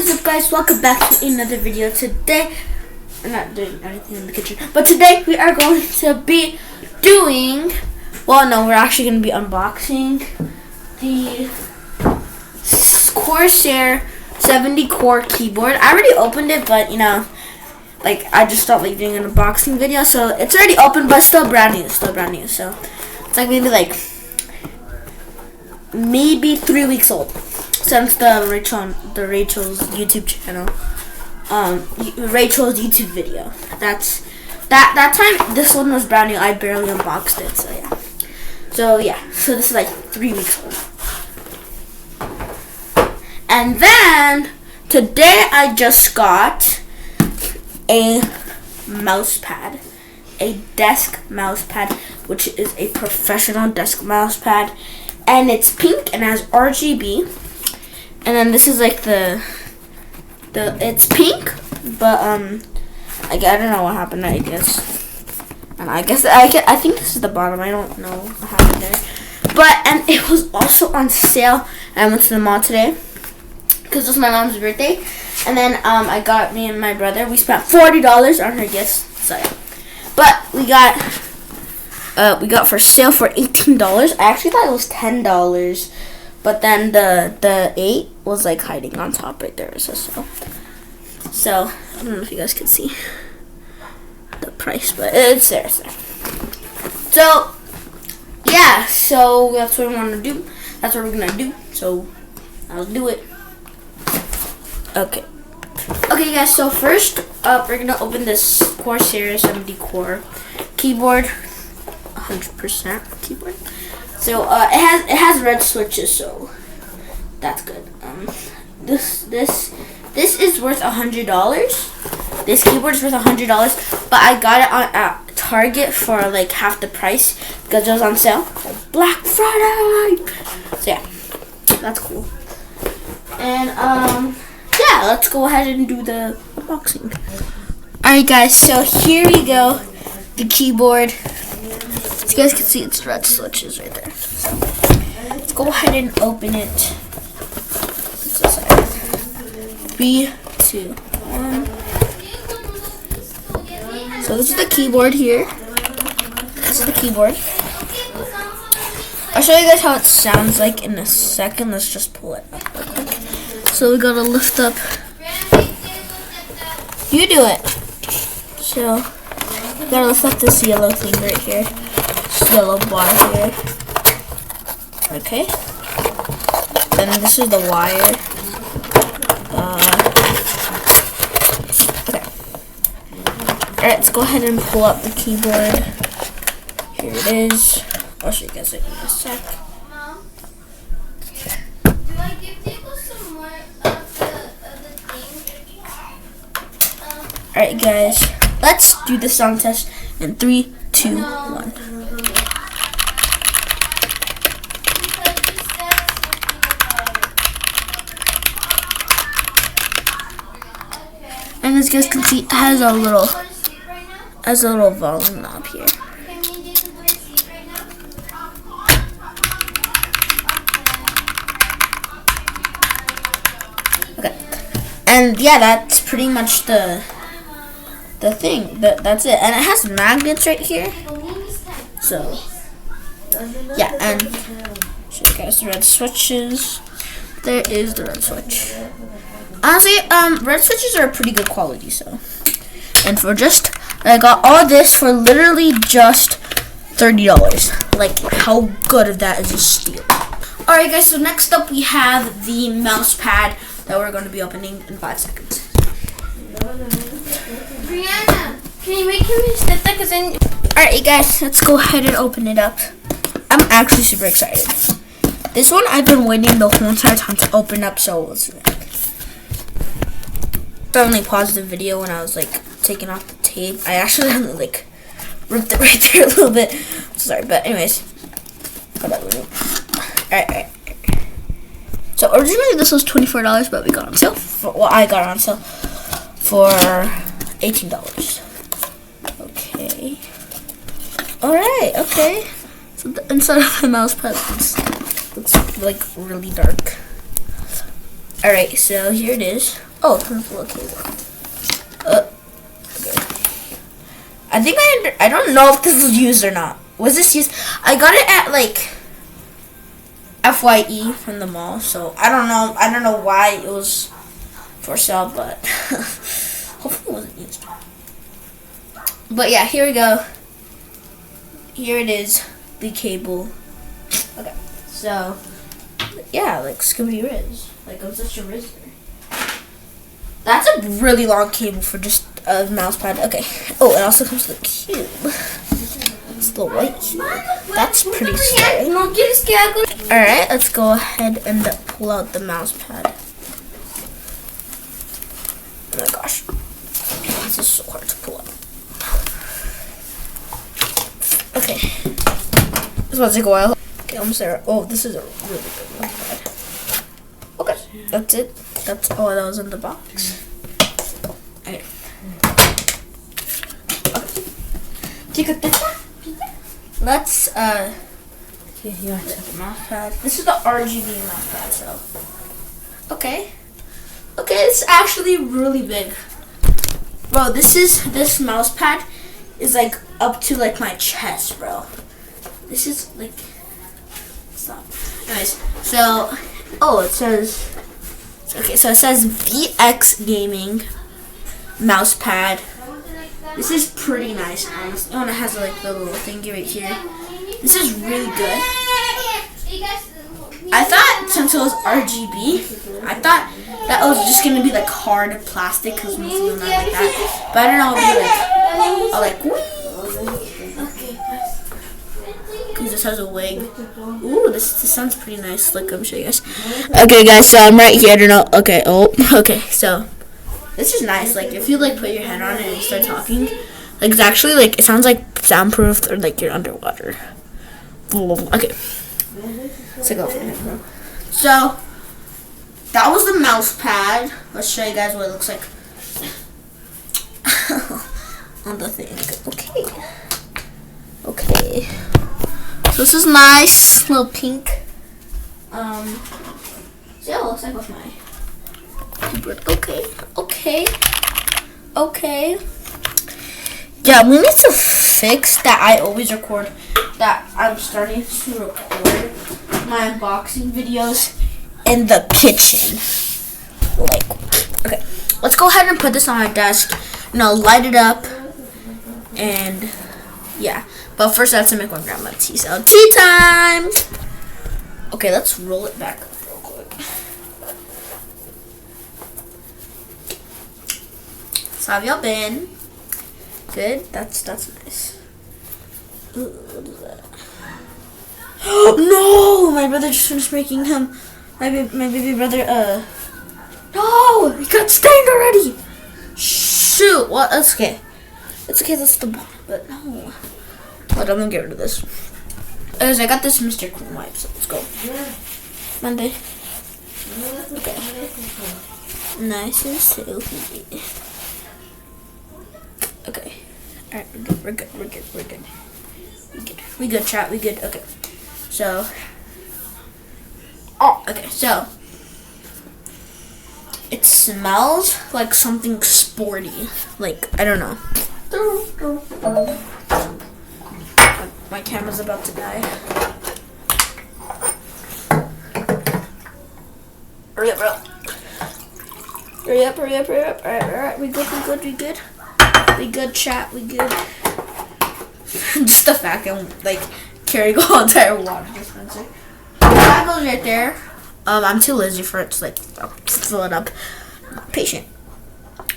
What is up, guys? Welcome back to another video. Today, I'm not doing anything in the kitchen, but today we are going to be doing, well, no, we're actually going to be unboxing the Corsair 70 core keyboard. I already opened it, but you know, like, I just thought like doing an unboxing video, so it's already open, but still brand new, so it's like maybe 3 weeks old since the Rachel's YouTube channel, Rachel's YouTube video. That time this one was brand new. I barely unboxed it, so this is like 3 weeks old. And then today I just got a mouse pad, a desk mouse pad, which is a professional desk mouse pad, and it's pink and has RGB. And then this is like it's pink, but I don't know what happened, I guess. And I think this is the bottom. I don't know what happened there. And it was also on sale. I went to the mall today because it was my mom's birthday. And then me and my brother, we spent $40 on her gifts. So yeah. But we got for sale for $18. I actually thought it was $10. But then the 8 was like hiding on top right there. So I don't know if you guys can see the price, but it's there. So yeah, so that's what we want to do. That's what we're gonna do. So I'll do it. Okay, guys. So first up, we're gonna open this Corsair 70 core keyboard, 100% keyboard. So it has red switches, so that's good. This is worth $100. This keyboard is worth $100, but I got it at Target for like half the price because it was on sale. Black Friday. So yeah, that's cool. And yeah, let's go ahead and do the unboxing. Alright, guys. So here we go. The keyboard. As you guys can see, it's red switches right there. So let's go ahead and open it. 3, 2, 1. So this is the keyboard here. This is the keyboard. I'll show you guys how it sounds like in a second. Let's just pull it up real quick. So we gotta lift up. You do it. So we gotta lift up this yellow thing right here. Yellow bar here. Okay. Then this is the wire. Okay. Alright, let's go ahead and pull up the keyboard. Here it is. I'll show you guys it in a sec. Mom, do I give people some more of the thing? Alright, guys. Let's do the sound test in 3, 2, 1. And as you guys can see, it has a little volume knob here. Okay, and yeah, that's pretty much the thing. That's it, and it has magnets right here. So yeah, and show you guys the red switches. There is the red switch. Honestly, red switches are pretty good quality, so. And I got all this for literally just $30. Like, how good of that is a steal. Alright, guys, so next up we have the mouse pad that we're going to be opening in 5 seconds. Brianna, can you make me step that? Alright, guys, let's go ahead and open it up. I'm actually super excited. This one I've been waiting the whole entire time to open up, so let's do it. Suddenly paused the video when I was like taking off the tape. I actually like ripped it right there a little bit. Sorry, but anyways. Alright. So originally this was $24, but we got on sale. I got it on sale for $18. Okay. Alright, okay. So the inside of the mouse pad looks like really dark. Alright, so here it is. Oh, comes with a cable. Okay. I think I don't know if this is used or not. Was this used? I got it at like FYE from the mall, so I don't know. I don't know why it was for sale, but hopefully it wasn't used. But yeah, here we go. Here it is, the cable. Okay, so yeah, like Scooby Riz. Like I'm such a Rizzer. That's a really long cable for just a mouse pad. Okay. Oh, it also comes with a cube. It's the white cube. That's pretty scary. Alright, let's go ahead and pull out the mouse pad. Oh my gosh. This is so hard to pull out. Okay. This one's take a while. Okay, almost there. Oh, this is a really good mouse pad. Okay, that's it. That's all that was in the box. Okay. Let's okay, you want to take the mouse pad. This is the RGB mouse pad, so okay. Okay, it's actually really big. Bro, this mouse pad is like up to like my chest, bro. This is like stop. Anyways, so it says okay, so it says VX Gaming mouse pad. This is pretty nice, honestly. Oh, and it has like the little thingy right here. This is really good. I thought since it was RGB, I thought that was just gonna be like hard plastic because most of them are like that. But I don't know, it'll be like because this has a wig. Ooh, this sounds pretty nice. Like, let me show you guys. Okay, guys, so I'm right here. I don't know. Okay, okay, so this is nice. Like, if you like put your head on it and you start talking, like it's actually like it sounds like soundproof or like you're underwater. Okay, let's take off the head, bro. So that was the mouse pad. Let's show you guys what it looks like on the thing. Okay. So this is nice, little pink. So yeah, it looks like with my keyboard. Okay. Yeah, we need to fix that. I always record that. I'm starting to record my unboxing videos in the kitchen. Like, okay, let's go ahead and put this on my desk. Light it up, and yeah. But first, I have to make my grandma tea. So tea time. Okay, let's roll it back up real quick. So have y'all been? Good. That's nice. Ooh, what is that? Oh no! My brother just finished making him. My baby brother. No! He got stained already. Shoot! Well, that's okay. It's okay. That's the bottom, but no. But I'm gonna get rid of this. Anyways, I got this Mr. Clean wipe, so let's go. Monday. Okay. Nice and silky. Okay. Alright, we're good. We good, chat. We good. Okay. So. Okay, so. It smells like something sporty. Like, I don't know. My camera's about to die. Hurry up, bro. Hurry up. Alright. We good. We good, chat. We good. Just the fact that I'm, like, carrying a whole entire water dispenser. That goes right there. I'm too lazy for it to, like, fill it up. I'm not patient.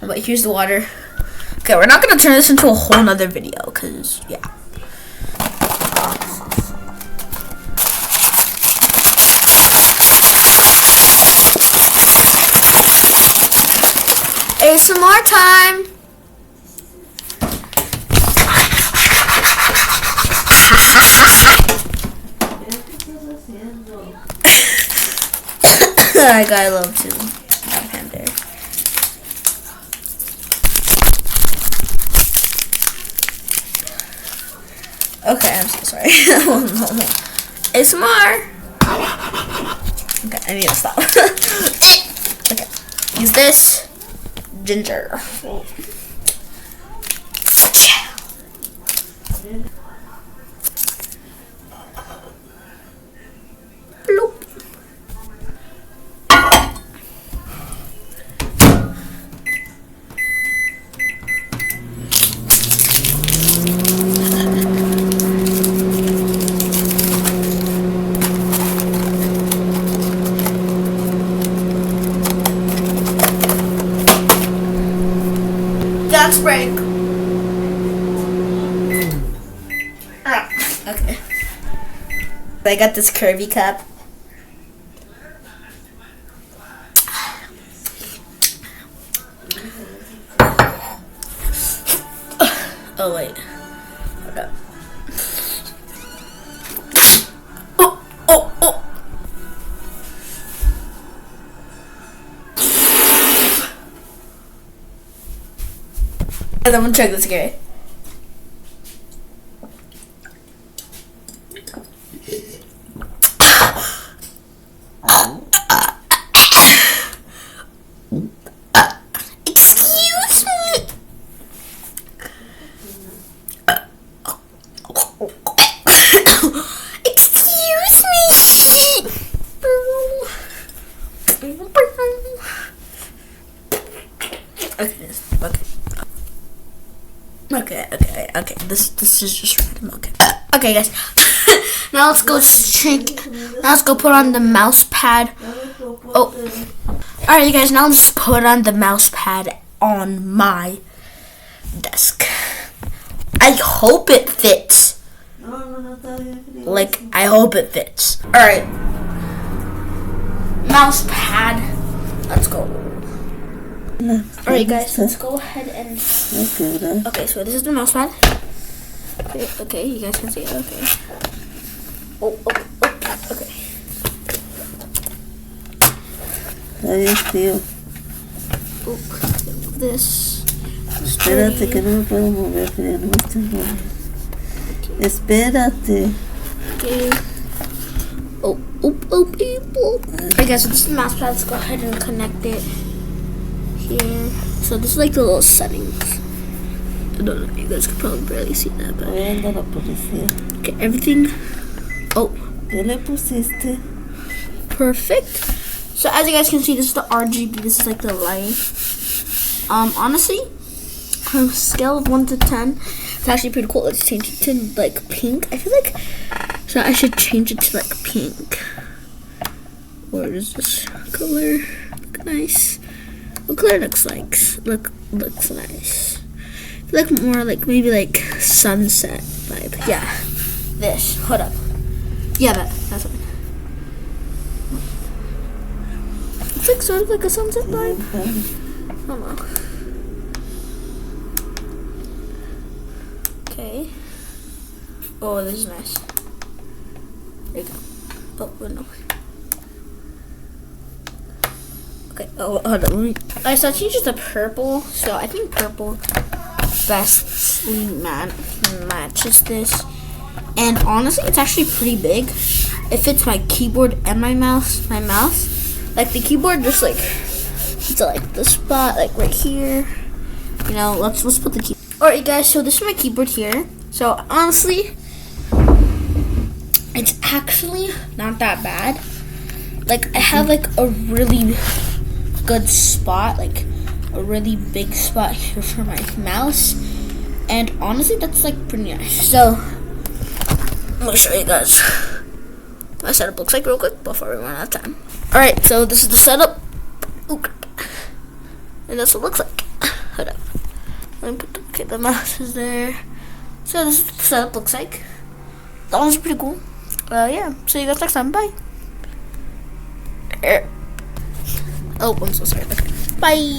But here's the water. Okay, we're not going to turn this into a whole nother video, because, yeah. ASMR time! That guy loves to have him there. Okay, I'm so sorry. ASMR! Okay, I need to stop. Okay, use this. ginger. Bloop. Dance break. Okay. I got this curvy cup. Oh wait. Hold up. Oh. I'm gonna check this again. Excuse me. Excuse me. Okay. This is just random. Okay, guys. Now let's go shrink. Now let's go put on the mouse pad. Oh, all right, you guys. Now let's put on the mouse pad on my desk. I hope it fits. Like, I hope it fits. All right, mouse pad. Let's go. Alright guys, let's go ahead and... Okay, so this is the mouse pad. Okay, you guys can see it, okay. Oh, okay. Ahí, tío. This. Espérate que no me puedo mover, ya no me estoy moviendo. Espérate. Okay. Okay guys, so this is the mouse pad. Let's go ahead and connect it here. So this is like the little settings. I don't know, you guys can probably barely see that, but Viendo la policía. okay, everything. Oh, ¿Qué le pusiste? perfect. So as you guys can see, this is the RGB. This is like the light. Honestly, on a scale of 1 to 10, it's actually pretty cool. Let's change it to like pink. I feel like so I should change it to like pink. Or does this color look nice? What color looks like? Looks nice. I feel like more like maybe like sunset vibe. Yeah. This. Hold up. Yeah, that's one. It's like sort of like a sunset vibe. I don't know. Okay. Oh, this is nice. There you go. Oh, no. Okay, hold on. Alright, so I changed it to purple. So I think purple bestly matches this. And honestly, it's actually pretty big. It fits my keyboard and my mouse. Like the keyboard just like it's like the spot like right here. You know, let's put the keyboard. Alright guys, so this is my keyboard here. So honestly, it's actually not that bad. Like I have like a really good spot, like a really big spot here for my mouse, and honestly that's like pretty nice. So let me show you guys what my setup looks like real quick before we run out of time. Alright, so this is the setup. And that's what it looks like. Hold up. Let me put the mouse is there. So this is what the setup looks like. That one's pretty cool. Yeah, see you guys next time. Bye. Oh, I'm so sorry. Okay. Bye.